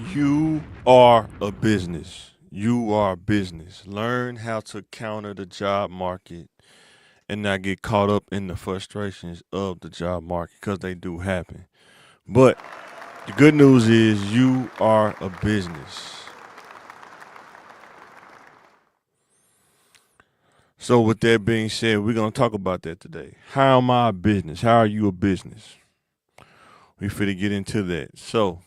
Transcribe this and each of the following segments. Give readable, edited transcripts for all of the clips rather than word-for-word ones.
You are a business. You are a business. Learn how to counter the job market and not get caught up in the frustrations of the job market because they do happen. But the good news is you are a business. So with that being said, we're gonna talk about that today. How am I a business? How are you a business? We finna get into that. So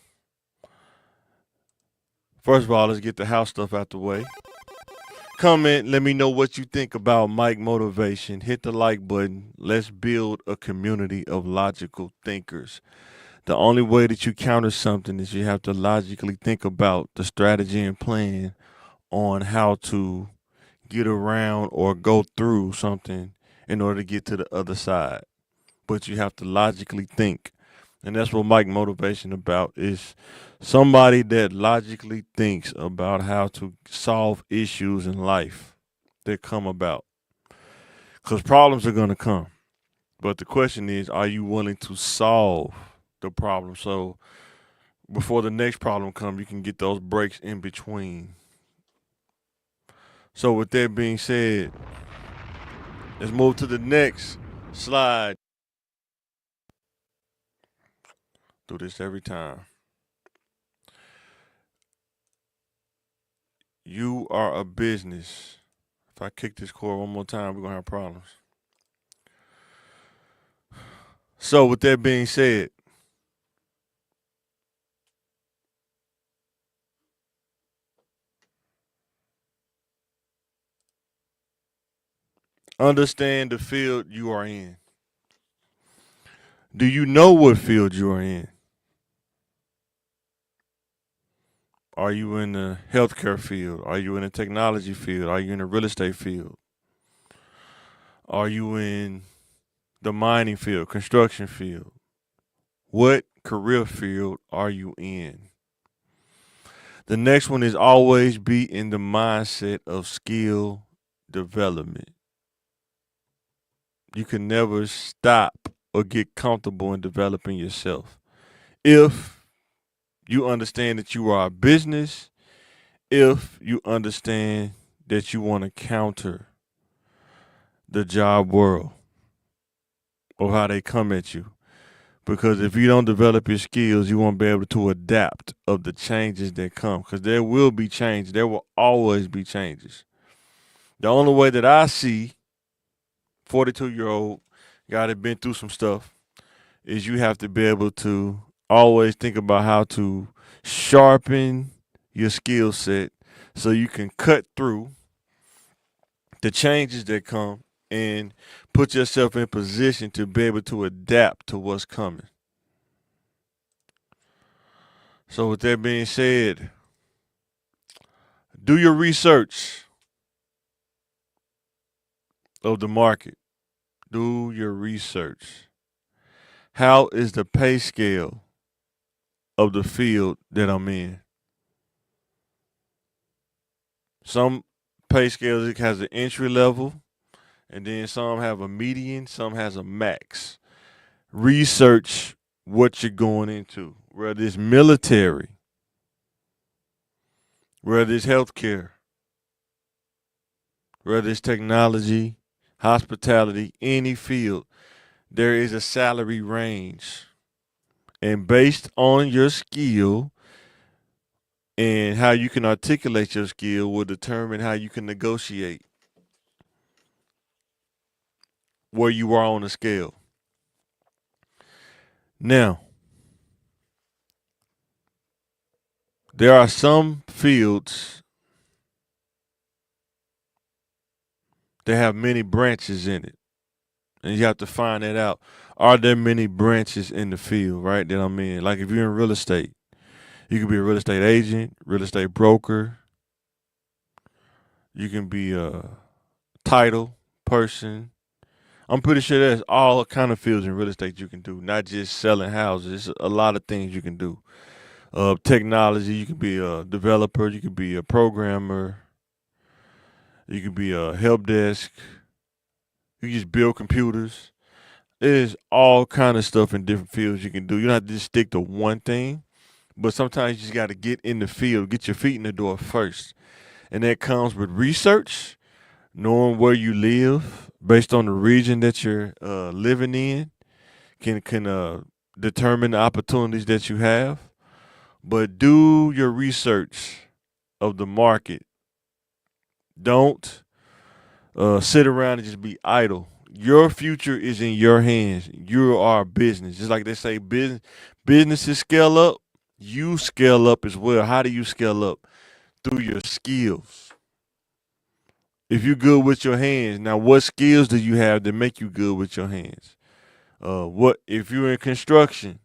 first of all, let's get the house stuff out the way. Comment, let me know what you think about Mike Motivation. Hit the like button. Let's build a community of logical thinkers. The only way that you counter something is you have to logically think about the strategy and plan on how to get around or go through something in order to get to the other side. But you have to logically think. And that's what Mike Motivation about is somebody that logically thinks about how to solve issues in life that come about. Because problems are going to come. But the question is, are you willing to solve the problem so before the next problem comes, you can get those breaks in between? So with that being said, let's move to the next slide. Do this every time. You are a business. If I kick this cord one more time, we're going to have problems. So with that being said, understand the field you are in. Do you know what field you are in? Are you in the healthcare field? Are you in the technology field? Are you in the real estate field? Are you in the mining field, construction field? What career field are you in? The next one is always be in the mindset of skill development. You can never stop or get comfortable in developing yourself. If you understand that you are a business, if you understand that you want to counter the job world or how they come at you. Because if you don't develop your skills, you won't be able to adapt of the changes that come. Because there will be change. There will always be changes. The only way that I see 42-year-old guy that been through some stuff is you have to be able to always think about how to sharpen your skill set so you can cut through the changes that come and put yourself in position to be able to adapt to what's coming. So with that being said, do your research of the market. Do your research. How is the pay scale of the field that I'm in? Some pay scales it has an entry level, and then some have a median, some has a max. Research what you're going into, whether it's military, whether it's healthcare, whether it's technology, hospitality, any field, there is a salary range. And based on your skill and how you can articulate your skill will determine how you can negotiate where you are on the scale. Now, there are some fields that have many branches in it. And you have to find that out. Are there many branches in the field, right, that I'm in? Like if you're in real estate, you can be a real estate agent, real estate broker. You can be a title person. I'm pretty sure there's all kind of fields in real estate you can do, not just selling houses. There's a lot of things you can do. Technology, you can be a developer, you can be a programmer, you can be a help desk, you can just build computers. There's all kind of stuff in different fields you can do. You don't have to just stick to one thing, But sometimes you just got to get in the field, get your feet in the door first. And that comes with research, knowing where you live based on the region that you're living in can determine the opportunities that you have. But do your research of the market. Don't sit around and just be idle. Your future is in your hands. You are a business. Just like they say, businesses scale up. You scale up as well. How do you scale up? Through your skills. If you're good with your hands, now what skills do you have that make you good with your hands? What if you're in construction?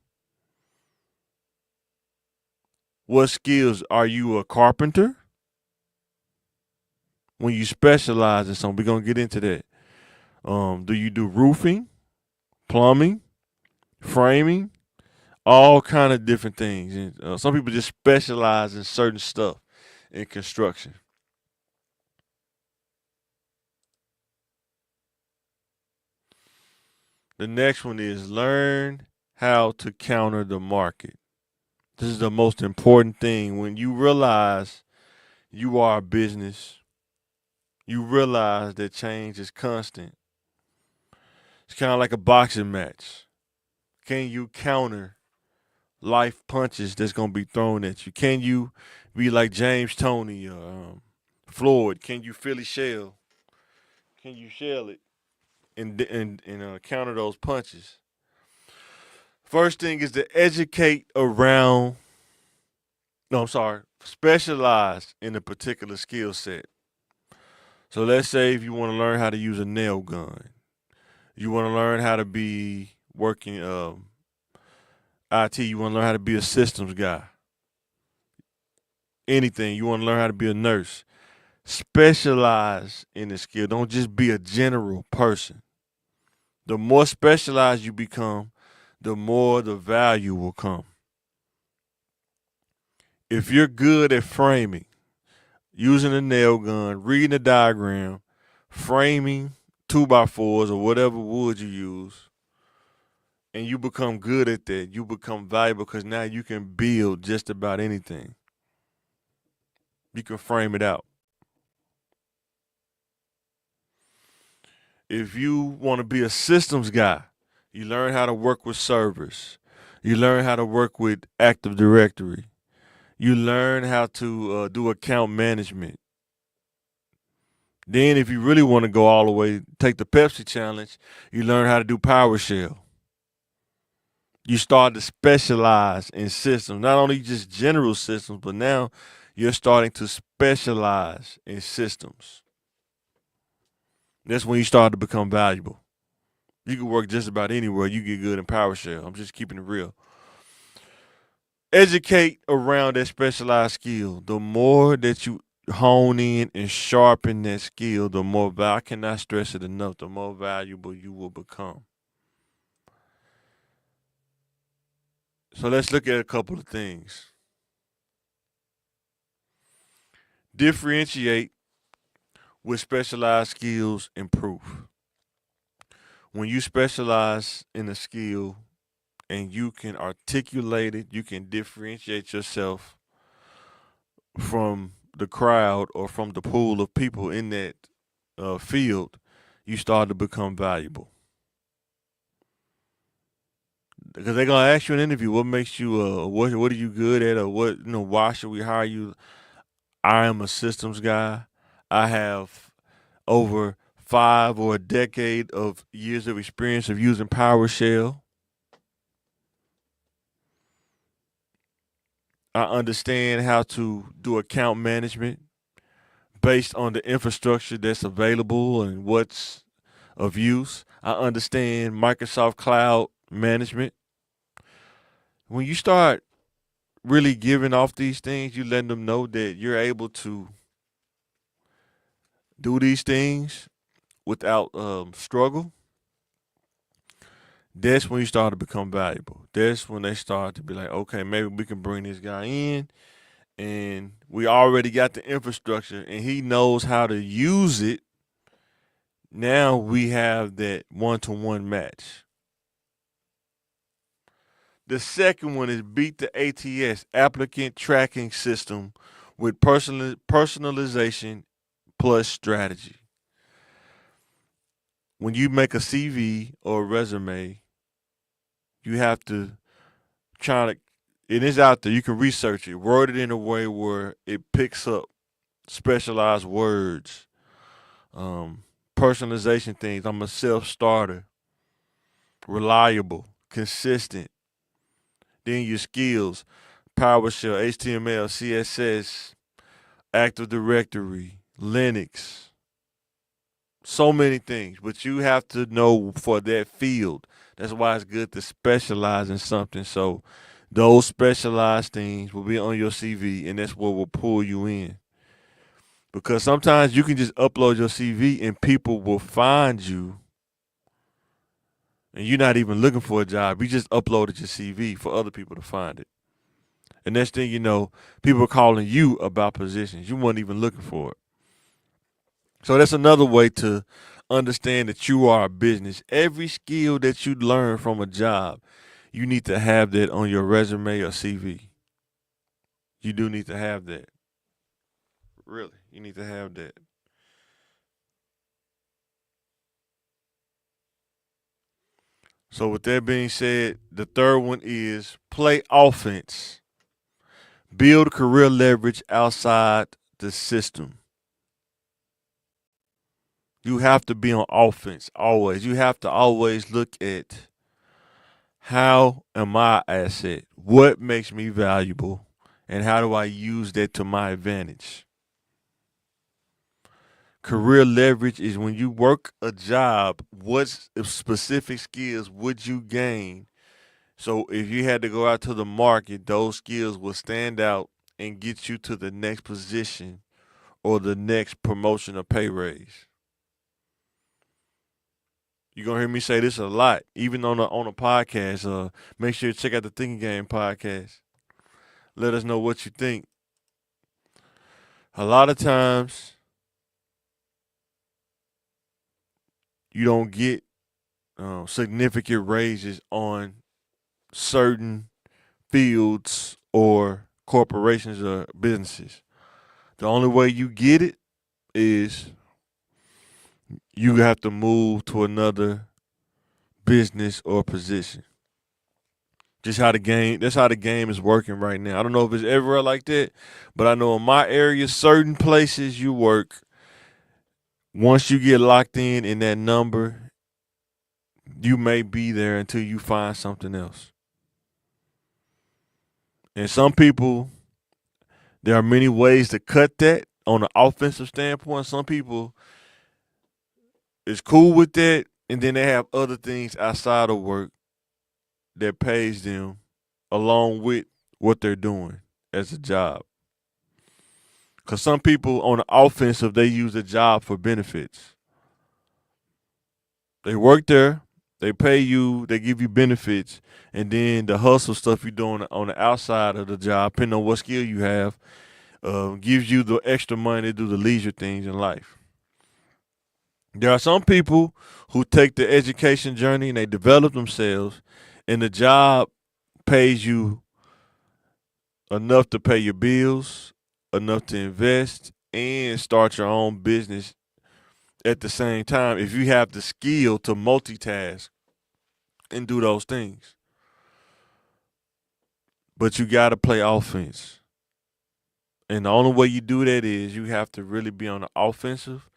What skills are you a carpenter? When you specialize in something, we're gonna get into that. Do you do roofing, plumbing, framing, all kind of different things? And some people just specialize in certain stuff in construction. The next one is learn how to counter the market. This is the most important thing. When you realize you are a business, you realize that change is constant. It's kind of like a boxing match. Can you counter life punches that's gonna be thrown at you? Can you be like James Toney or Floyd? Can you Philly shell? Can you shell it and counter those punches? First thing is to educate around. No, I'm sorry. Specialize in a particular skill set. So let's say if you want to learn how to use a nail gun, you want to learn how to be working IT. You want to learn how to be a systems guy. Anything. You want to learn how to be a nurse. Specialize in the skill. Don't just be a general person. The more specialized you become, the more the value will come. If you're good at framing, using a nail gun, reading a diagram, framing 2x4s or whatever wood you use, and you become good at that, you become valuable because now you can build just about anything. You can frame it out. If you want to be a systems guy, you learn how to work with servers. You learn how to work with Active Directory. You learn how to do account management. Then, if you really want to go all the way, take the Pepsi challenge, you learn how to do PowerShell. You start to specialize in systems, not only just general systems, but now you're starting to specialize in systems. That's when you start to become valuable. You can work just about anywhere. You get good in PowerShell. I'm just keeping it real. Educate around that specialized skill. The more that you hone in and sharpen that skill, the more I cannot stress it enough, the more valuable you will become. So let's look at a couple of things. Differentiate with specialized skills improve. When you specialize in a skill and you can articulate it, you can differentiate yourself from the crowd or from the pool of people in that field, you start to become valuable. Because they're gonna ask you in an interview, what makes you, what are you good at, or what, why should we hire you? I am a systems guy. I have over 5 or a decade of years of experience of using PowerShell. I understand how to do account management based on the infrastructure that's available and what's of use. I understand Microsoft Cloud management. When you start really giving off these things, you letting them know that you're able to do these things without struggle. That's when you start to become valuable. That's when they start to be like, okay, maybe we can bring this guy in and we already got the infrastructure and he knows how to use it. Now we have that one-to-one match. The second one is beat the ATS, applicant tracking system, with personalization plus strategy. When you make a CV or a resume, you have to try to, it is out there. You can research it, word it in a way where it picks up specialized words, um, personalization things. I'm a self starter, reliable, consistent. Then your skills, PowerShell, HTML, CSS, Active Directory, Linux, so many things. But you have to know for that field. That's why it's good to specialize in something. So those specialized things will be on your CV, and that's what will pull you in. Because sometimes you can just upload your CV and people will find you, and you're not even looking for a job. You just uploaded your CV for other people to find it. And next thing you know, people are calling you about positions. You weren't even looking for it. So that's another way to understand that you are a business. Every skill that you learn from a job, you need to have that on your resume or CV. You do need to have that. Really, you need to have that. So with that being said, the third one is play offense. Build career leverage outside the system. You have to be on offense always. You have to always look at how am I an asset? What makes me valuable? And how do I use that to my advantage? Career leverage is when you work a job, what specific skills would you gain? So if you had to go out to the market, those skills will stand out and get you to the next position or the next promotion or pay raise. You're gonna hear me say this a lot, even on a podcast. Make sure you check out the Thinking Game podcast. Let us know what you think. A lot of times you don't get significant raises on certain fields or corporations or businesses. The only way you get it is you have to move to another business or position. Just how the game that's how the game is working right now. I don't know if it's everywhere like that, but I know in my area, certain places you work, once you get locked in that number, you may be there until you find something else. And some people, there are many ways to cut that on an offensive standpoint. Some people is cool with that, and then they have other things outside of work that pays them along with what they're doing as a job. Because some people on the offensive, they use the job for benefits. They work there, they pay you, they give you benefits, and then the hustle stuff you're doing on the outside of the job, depending on what skill you have, gives you the extra money to do the leisure things in life. There are some people who take the education journey and they develop themselves, and the job pays you enough to pay your bills, enough to invest, and start your own business at the same time if you have the skill to multitask and do those things. But you got to play offense. And the only way you do that is you have to really be on the offensive.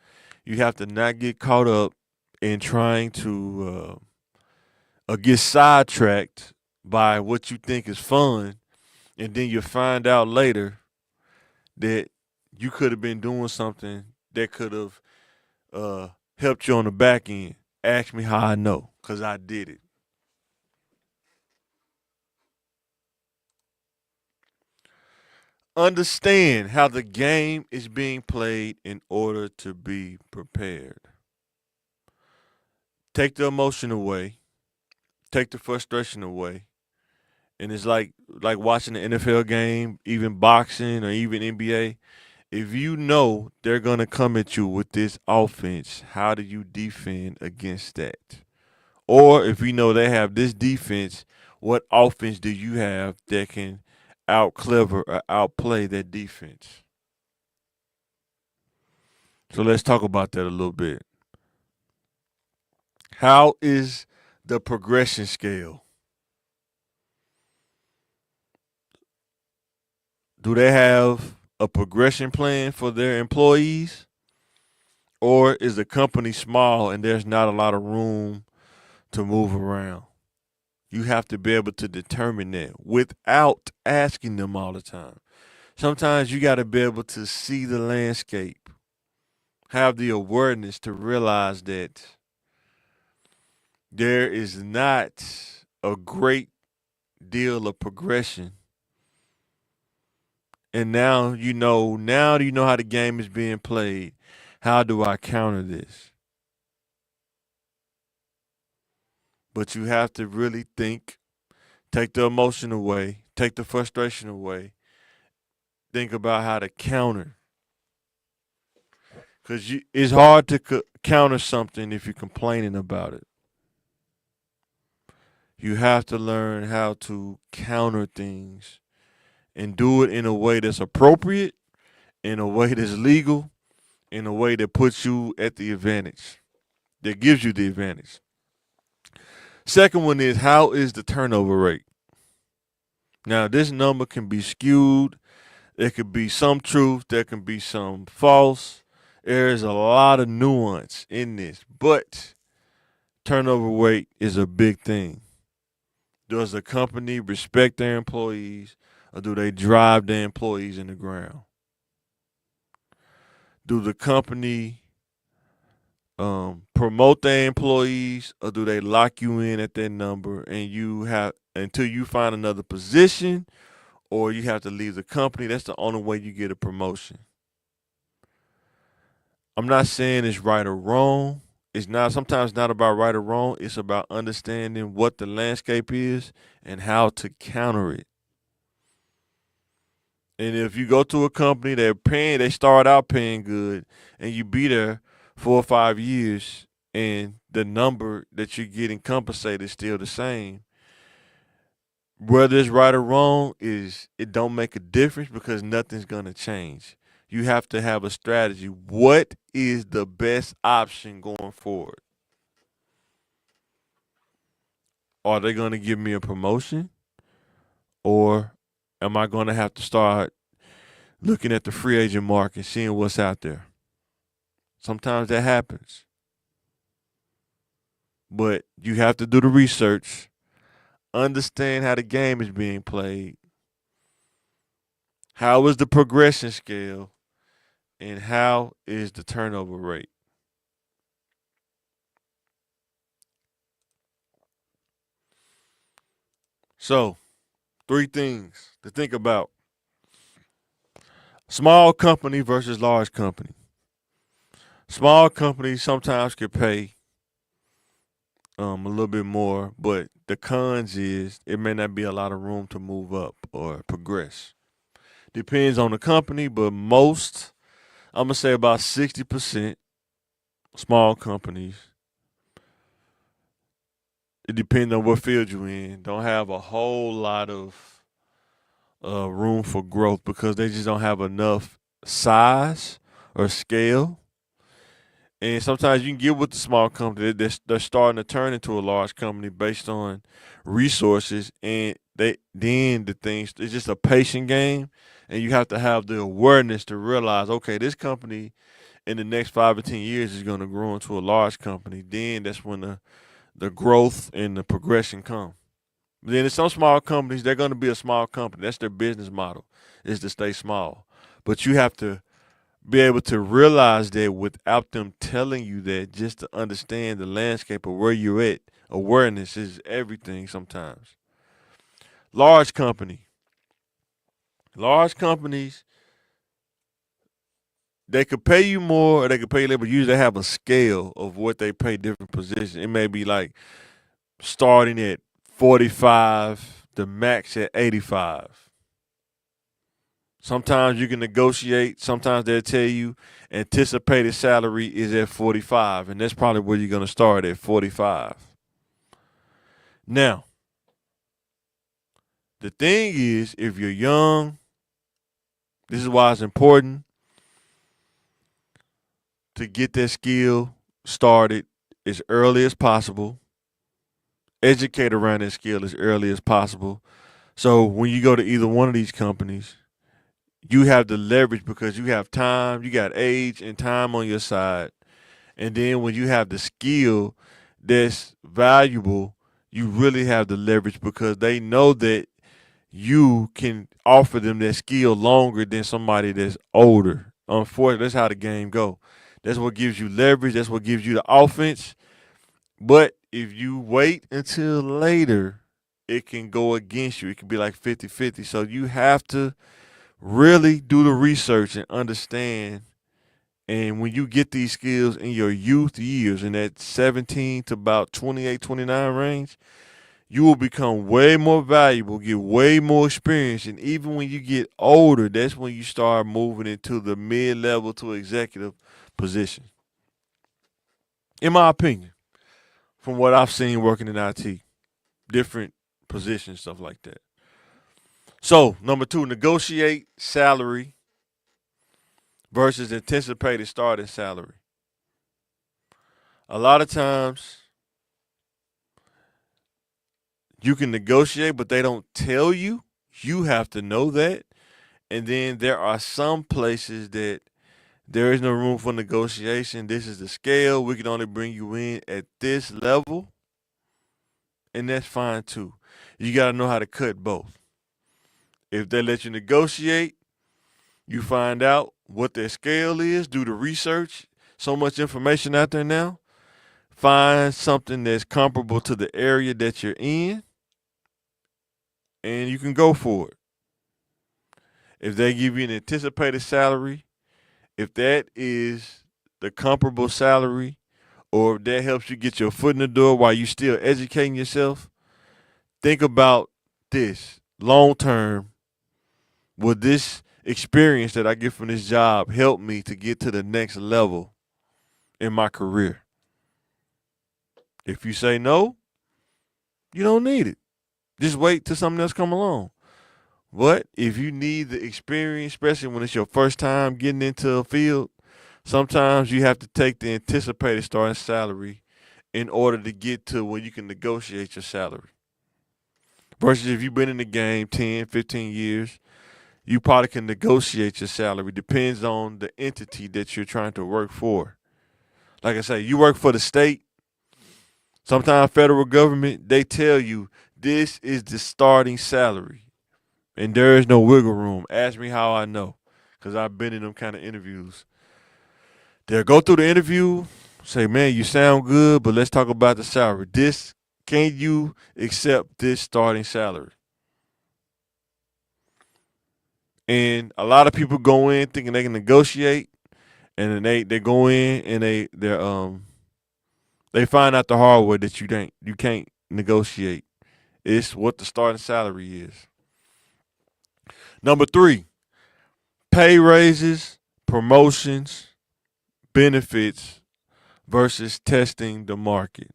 You have to not get caught up in trying to get sidetracked by what you think is fun. And then you find out later that you could have been doing something that could have helped you on the back end. Ask me how I know, because I did it. Understand how the game is being played in order to be prepared. Take the emotion away, take the frustration away. And it's like watching the NFL game, even boxing or even NBA. If you know they're gonna come at you with this offense, how do you defend against that? Or if you know they have this defense, What offense do you have that can out clever or outplay that defense? So let's talk about that a little bit. How is the progression scale? Do they have a progression plan for their employees? Or is the company small and there's not a lot of room to move around? You have to be able to determine that without asking them all the time. Sometimes you got to be able to see the landscape, have the awareness to realize that there is not a great deal of progression. And now you know, how the game is being played. How do I counter this? But you have to really think, take the emotion away, take the frustration away, think about how to counter. Because it's hard to counter something if you're complaining about it. You have to learn how to counter things and do it in a way that's appropriate, in a way that's legal, in a way that puts you at the advantage, that gives you the advantage. Second one is, how is the turnover rate? Now, this number can be skewed. There could be some truth, there can be some false. There is a lot of nuance in this, but turnover rate is a big thing. Does the company respect their employees, or do they drive their employees in the ground? Do the company promote their employees, or do they lock you in at that number and you have until you find another position, or you have to leave the company? That's the only way you get a promotion. I'm not saying it's right or wrong. It's not sometimes not about right or wrong. It's about understanding what the landscape is and how to counter it. And if you go to a company they start out paying good, and you be there 4 or 5 years, and the number that you're getting compensated is still the same, whether it's right or wrong it don't make a difference because nothing's gonna change. You have to have a strategy. What is the best option going forward? Are they gonna give me a promotion, or am I gonna have to start looking at the free agent market, seeing what's out there? Sometimes that happens. But you have to do the research, understand how the game is being played, how is the progression scale, and how is the turnover rate. So, three things to think about: small company versus large company. Small companies sometimes could pay a little bit more, but the cons is it may not be a lot of room to move up or progress. Depends on the company, but most, I'm gonna say about 60% small companies. It depends on what field you're in. Don't have a whole lot of room for growth because they just don't have enough size or scale. And sometimes you can get with the small company. They're starting to turn into a large company based on resources, and then the things, it's just a patient game, and you have to have the awareness to realize, okay, this company in the next 5 or 10 years is going to grow into a large company. Then that's when the growth and the progression come. Then in some small companies, they're going to be a small company. That's their business model, is to stay small. But you have to be able to realize that without them telling you that, just to understand the landscape of where you're at. Awareness is everything sometimes. Large company. Large companies, they could pay you more or they could pay you less, but usually they have a scale of what they pay different positions. It may be like starting at 45, the max at 85. Sometimes you can negotiate. Sometimes they'll tell you anticipated salary is at 45, and that's probably where you're going to start at 45. Now, The thing is, if you're young, this is why it's important to get that skill started as early as possible. Educate around that skill as early as possible. So when you go to either one of these companies, you have the leverage because you have time, you got age and time on your side. And then when you have the skill that's valuable, you really have the leverage because they know that you can offer them that skill longer than somebody that's older. Unfortunately, that's how the game go. That's what gives you leverage. That's what gives you the offense. But if you wait until later, it can go against you. It can be like 50-50. So you have to really do the research and understand. And when you get these skills in your youth years, in that 17 to about 28, 29 range, you will become way more valuable, get way more experience. And even when you get older, that's when you start moving into the mid-level to executive position. In my opinion, from what I've seen working in IT, different positions, stuff like that. So, number 2, negotiate salary versus anticipated starting salary. A lot of times you can negotiate, but they don't tell you. You have to know that. And then there are some places that there is no room for negotiation. This is the scale. We can only bring you in at this level. And that's fine too. You got to know how to cut both. If they let you negotiate, you find out what their scale is, do the research. So much information out there now. Find something that's comparable to the area that you're in, and you can go for it. If they give you an anticipated salary, if that is the comparable salary, or if that helps you get your foot in the door while you still educating yourself, think about this long term. Will this experience that I get from this job help me to get to the next level in my career? If you say no, you don't need it. Just wait till something else come along. But if you need the experience, especially when it's your first time getting into a field, sometimes you have to take the anticipated starting salary in order to get to where you can negotiate your salary. Versus if you've been in the game 10, 15 years, you probably can negotiate your salary. Depends on the entity that you're trying to work for. Like I say, you work for the state, sometimes federal government, they tell you this is the starting salary. And there is no wiggle room. Ask me how I know, because I've been in them kind of interviews. They'll go through the interview, say, man, you sound good, but let's talk about the salary. Can you accept this starting salary? And a lot of people go in thinking they can negotiate, and then they go in and they find out the hard way that you can't negotiate. It's what the starting salary is. Number 3, pay raises, promotions, benefits versus testing the market.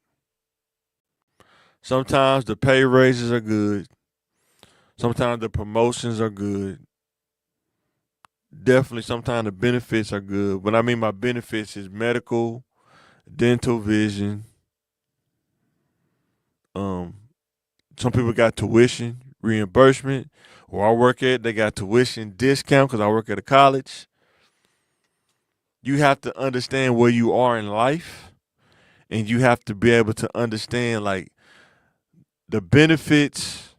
Sometimes the pay raises are good. Sometimes the promotions are good. Definitely sometimes the benefits are good. What I mean by benefits is medical, dental, vision. Um, some people got tuition reimbursement. Where I work at, they got tuition discount because I work at a college. You have to understand where you are in life, and you have to be able to understand like the benefits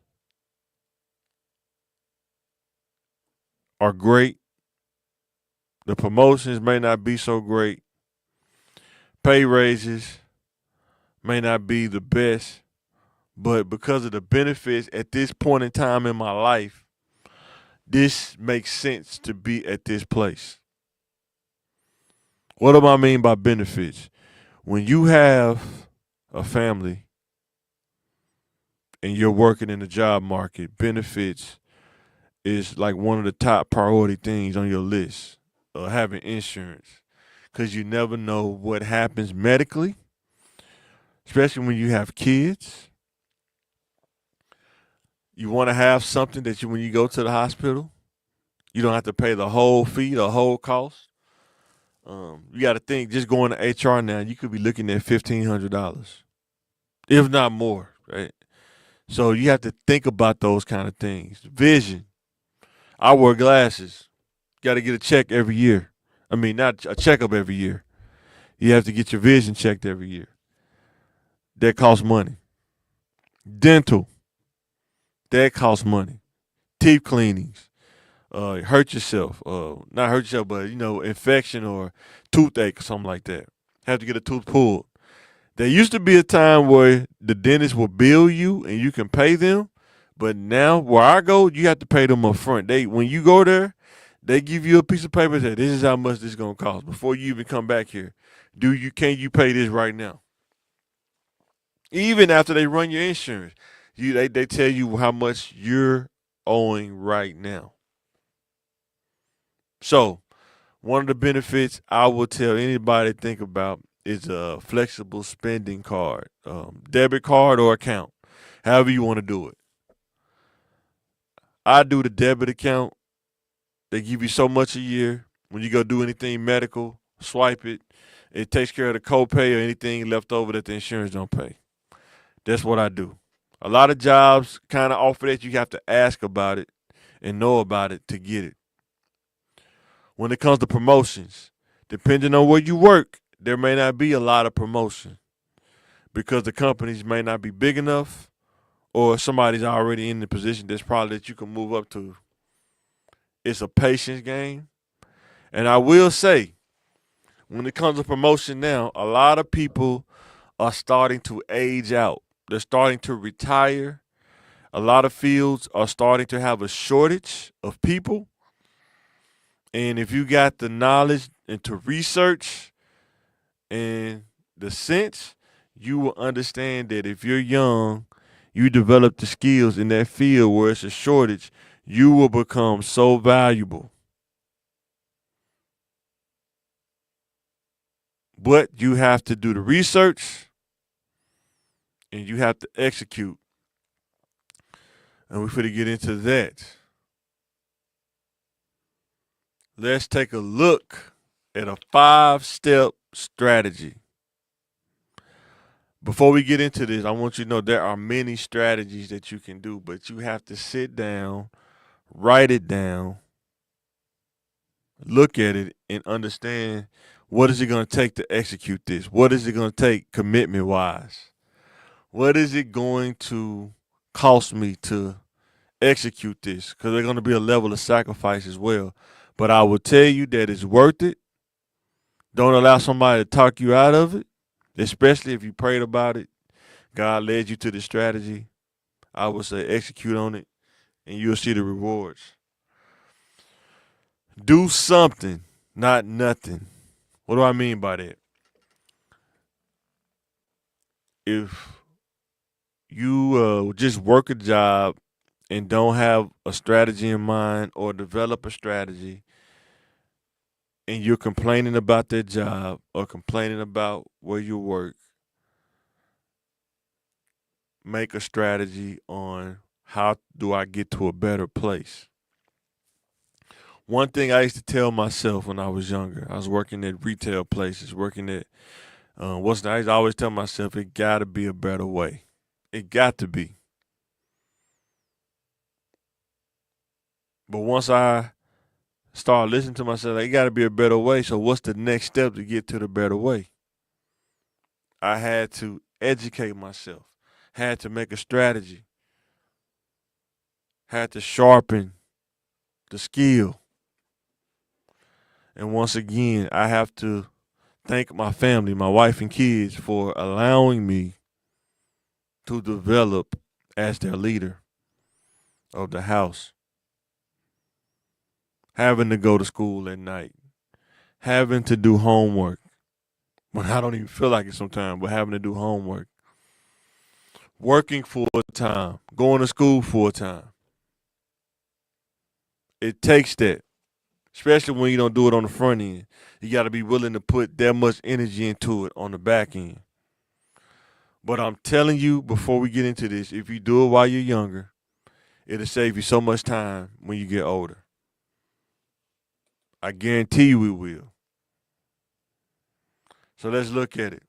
are great. The promotions may not be so great. Pay raises may not be the best, but because of the benefits at this point in time in my life, this makes sense to be at this place. What do I mean by benefits? When you have a family and you're working in the job market, benefits is like one of the top priority things on your list. Having insurance, because you never know what happens medically, especially when you have kids. You want to have something that you, when you go to the hospital, you don't have to pay the whole fee, the whole cost. You got to think, just going to HR now, you could be looking at $1,500, if not more, right? So you have to think about those kind of things. Vision. I wear glasses. Got to get a check every year. I mean, not a checkup every year. You have to get your vision checked every year. That costs money. Dental. That costs money. Teeth cleanings. Hurt yourself. Not hurt yourself, but infection or toothache or something like that. Have to get a tooth pulled. There used to be a time where the dentist will bill you and you can pay them, but now where I go, you have to pay them up front. When you go there, they give you a piece of paper that says, this is how much this is gonna cost before you even come back here. Can you pay this right now? Even after they run your insurance, they tell you how much you're owing right now. So one of the benefits I will tell anybody to think about is a flexible spending card, debit card or account, however you want to do it. I do the debit account. They give you so much a year. When you go do anything medical, swipe it. It takes care of the copay or anything left over that the insurance don't pay. That's what I do. A lot of jobs kind of offer that. You have to ask about it and know about it to get it. When it comes to promotions, depending on where you work, there may not be a lot of promotion because the companies may not be big enough or somebody's already in the position that's probably that you can move up to. It's a patience game. And I will say, when it comes to promotion now, a lot of people are starting to age out. They're starting to retire. A lot of fields are starting to have a shortage of people. And if you got the knowledge and to research and the sense, you will understand that if you're young, you develop the skills in that field where it's a shortage, you will become so valuable. But you have to do the research and you have to execute. And we're going to get into that. Let's take a look at a 5-step strategy. Before we get into this, I want you to know there are many strategies that you can do, but you have to sit down, write it down, look at it, and understand what is it going to take to execute this? What is it going to take commitment-wise? What is it going to cost me to execute this? Because there's going to be a level of sacrifice as well. But I will tell you that it's worth it. Don't allow somebody to talk you out of it, especially if you prayed about it. God led you to the strategy. I would say execute on it, and you'll see the rewards. Do something, not nothing. What do I mean by that? If you just work a job and don't have a strategy in mind or develop a strategy, and you're complaining about that job or complaining about where you work, make a strategy on how do I get to a better place. One thing I used to tell myself when I was younger, I was working at retail places, working at I used to always tell myself it got to be a better way. It got to be. But once I started listening to myself, like, it got to be a better way. So what's the next step to get to the better way? I had to educate myself, had to make a strategy, had to sharpen the skill. And once again, I have to thank my family, my wife and kids, for allowing me to develop as their leader of the house. Having to go to school at night, having to do homework when I don't even feel like it sometimes, but having to do homework, working full time, going to school full time. It takes that, especially when you don't do it on the front end. You got to be willing to put that much energy into it on the back end. But I'm telling you, before we get into this, if you do it while you're younger, It'll save you so much time when you get older. I guarantee you it will. So let's look at it.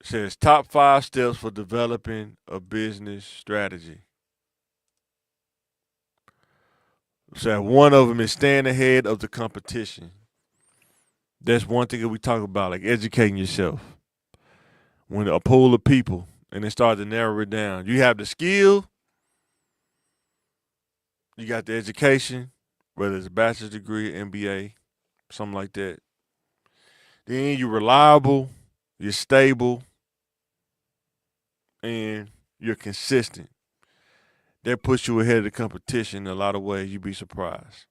It says top 5 steps for developing a business strategy. So one of them is staying ahead of the competition. That's one thing that we talk about, like educating yourself. When a pool of people and then start to narrow it down. You have the skill, you got the education, whether it's a bachelor's degree, MBA, something like that. Then you're reliable, you're stable, and you're consistent. That puts you ahead of the competition in a lot of ways. You'd be surprised.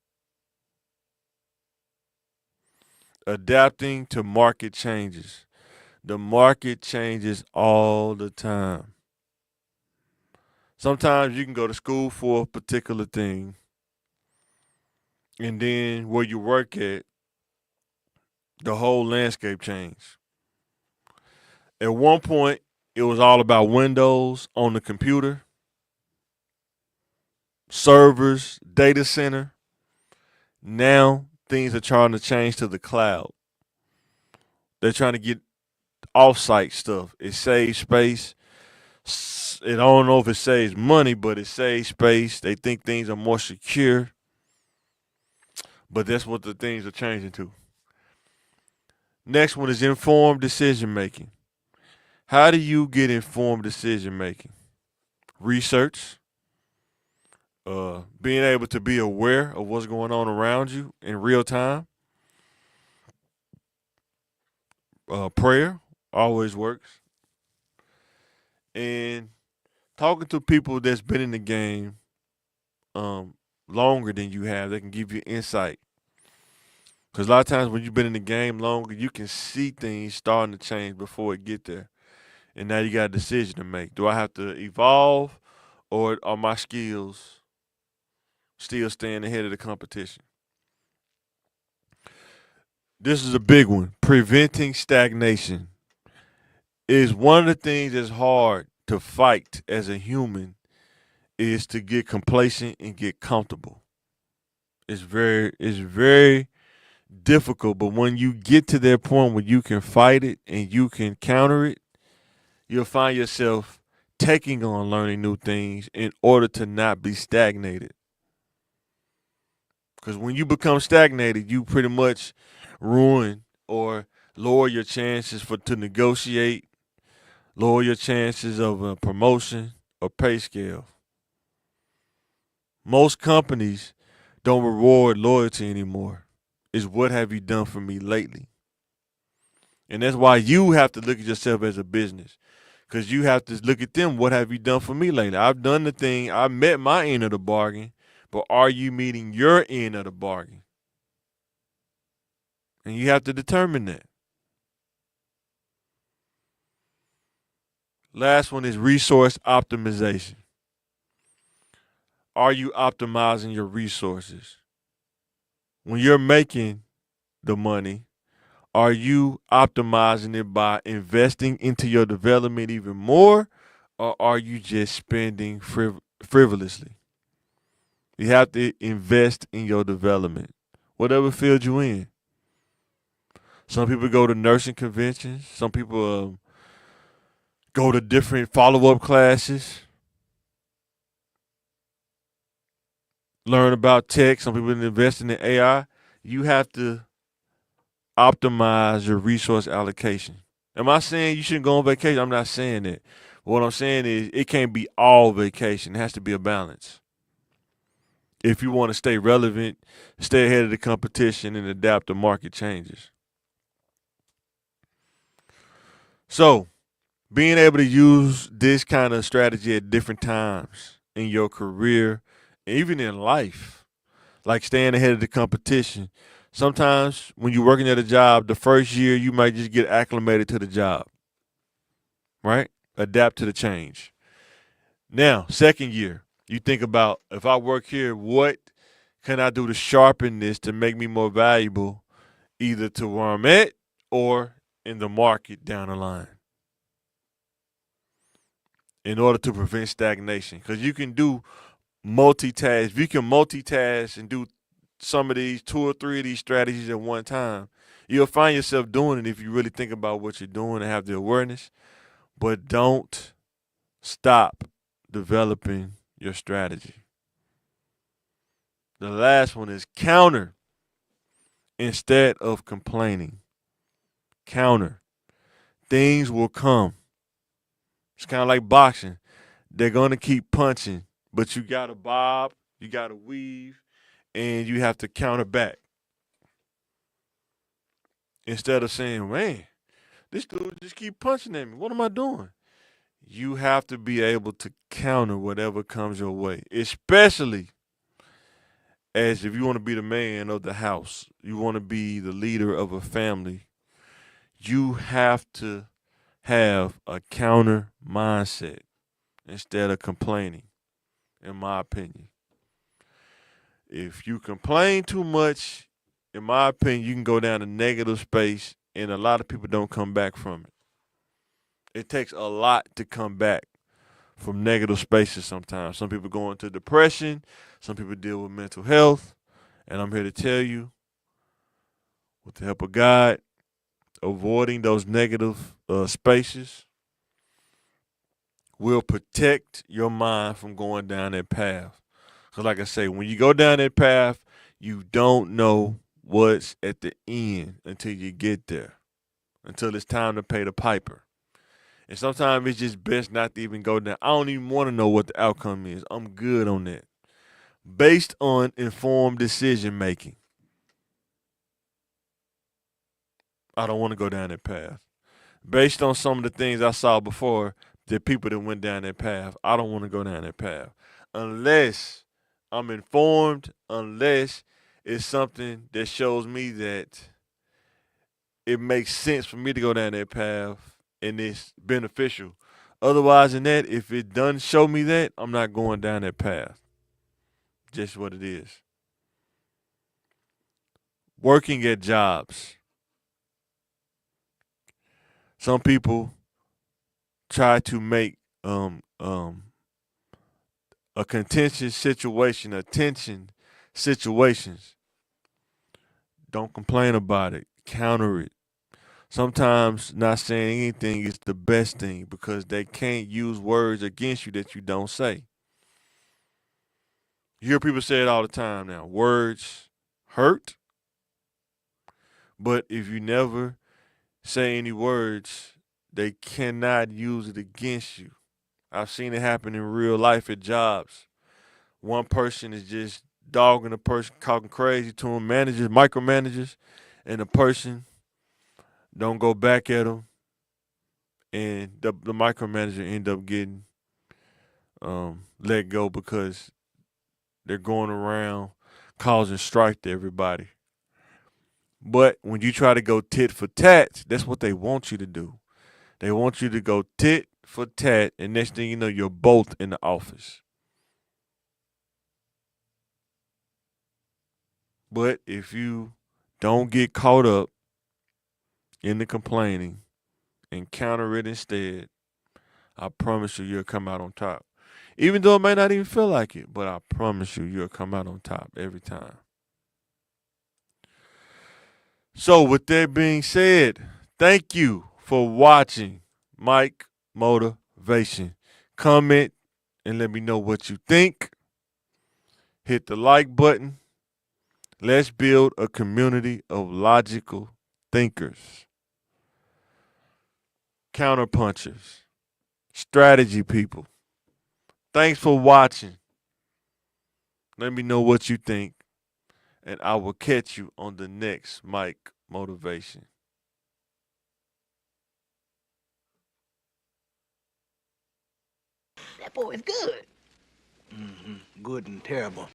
Adapting to market changes. The market changes all the time. Sometimes you can go to school for a particular thing, and then where you work at, the whole landscape changed. At one point, it was all about Windows on the computer, servers, data center. Now things are trying to change to the cloud. They're trying to get off-site stuff. It saves space. I don't know if it saves money, but it saves space. They think things are more secure. But that's what the things are changing to. Next one is informed decision making. How do you get informed decision making? Research, being able to be aware of what's going on around you in real time. Prayer always works. And talking to people that's been in the game longer than you have, they can give you insight. Because a lot of times when you've been in the game longer, you can see things starting to change before it get there. And now you got a decision to make. Do I have to evolve, or are my skills still staying ahead of the competition? This is a big one. Preventing stagnation is one of the things that's hard to fight as a human, is to get complacent and get comfortable. It's very difficult, but when you get to that point where you can fight it and you can counter it, you'll find yourself taking on learning new things in order to not be stagnated. Because when you become stagnated, you pretty much ruin or lower your chances to negotiate, lower your chances of a promotion or pay scale. Most companies don't reward loyalty anymore. It's what have you done for me lately? And that's why you have to look at yourself as a business. Because you have to look at them. What have you done for me lately? I've done the thing. I met my end of the bargain. But are you meeting your end of the bargain? And you have to determine that. Last one is resource optimization. Are you optimizing your resources? When you're making the money, are you optimizing it by investing into your development even more, or are you just spending frivolously? You have to invest in your development, whatever field you're in. Some people go to nursing conventions. Some people go to different follow-up classes, learn about tech. Some people invest in the AI. You have to optimize your resource allocation. Am I saying you shouldn't go on vacation? I'm not saying that. What I'm saying is it can't be all vacation. It has to be a balance. If you want to stay relevant, stay ahead of the competition, and adapt to market changes. So, being able to use this kind of strategy at different times in your career, even in life, like staying ahead of the competition. Sometimes when you're working at a job, the first year you might just get acclimated to the job, right? Adapt to the change. Now, second year, you think about, if I work here, what can I do to sharpen this to make me more valuable, either to where I'm at or in the market down the line in order to prevent stagnation. Because you can do multitask. If you can multitask and do some of these 2 or 3 of these strategies at one time, you'll find yourself doing it if you really think about what you're doing and have the awareness. But don't stop developing your strategy. The last one is counter instead of complaining. Counter. Things will come. It's kind of like boxing. They're going to keep punching, but you got to bob, you got to weave, and you have to counter back. Instead of saying, man, this dude just keep punching at me. What am I doing? You have to be able to counter whatever comes your way, especially as if you want to be the man of the house, you want to be the leader of a family, you have to have a counter mindset instead of complaining, in my opinion. If you complain too much, in my opinion, you can go down a negative space, and a lot of people don't come back from it. It takes a lot to come back from negative spaces sometimes. Some people go into depression, some people deal with mental health, and I'm here to tell you, with the help of God, avoiding those negative spaces will protect your mind from going down that path. Because, like I say, when you go down that path, you don't know what's at the end until you get there, until it's time to pay the piper. And sometimes it's just best not to even go down. I don't even want to know what the outcome is. I'm good on that. Based on informed decision making, I don't want to go down that path. Based on some of the things I saw before, the people that went down that path, I don't want to go down that path. Unless I'm informed, unless it's something that shows me that it makes sense for me to go down that path and it's beneficial. Otherwise than that, if it doesn't show me that, I'm not going down that path. Just what it is. Working at jobs. Some people try to make a contentious situation, a tension situations. Don't complain about it. Counter it. Sometimes not saying anything is the best thing because they can't use words against you that you don't say. You hear people say it all the time now. Words hurt, but if you never say any words, they cannot use it against you. I've seen it happen in real life at jobs. One person is just dogging a person, talking crazy to them, managers, micromanagers, and the person don't go back at them, and the micromanager end up getting let go because they're going around causing strife to everybody. But when you try to go tit for tat, that's what they want you to do. They want you to go tit for tat, and next thing you know, you're both in the office. But if you don't get caught up in the complaining and counter it instead, I promise you, you'll come out on top. Even though it may not even feel like it, but I promise you, you'll come out on top every time. So, with that being said, thank you for watching Mike Motivation. Comment and let me know what you think. Hit the like button. Let's build a community of logical thinkers, counterpunchers, strategy people. Thanks for watching. Let me know what you think, and I will catch you on the next Mike Motivation. That boy is good. Good and terrible.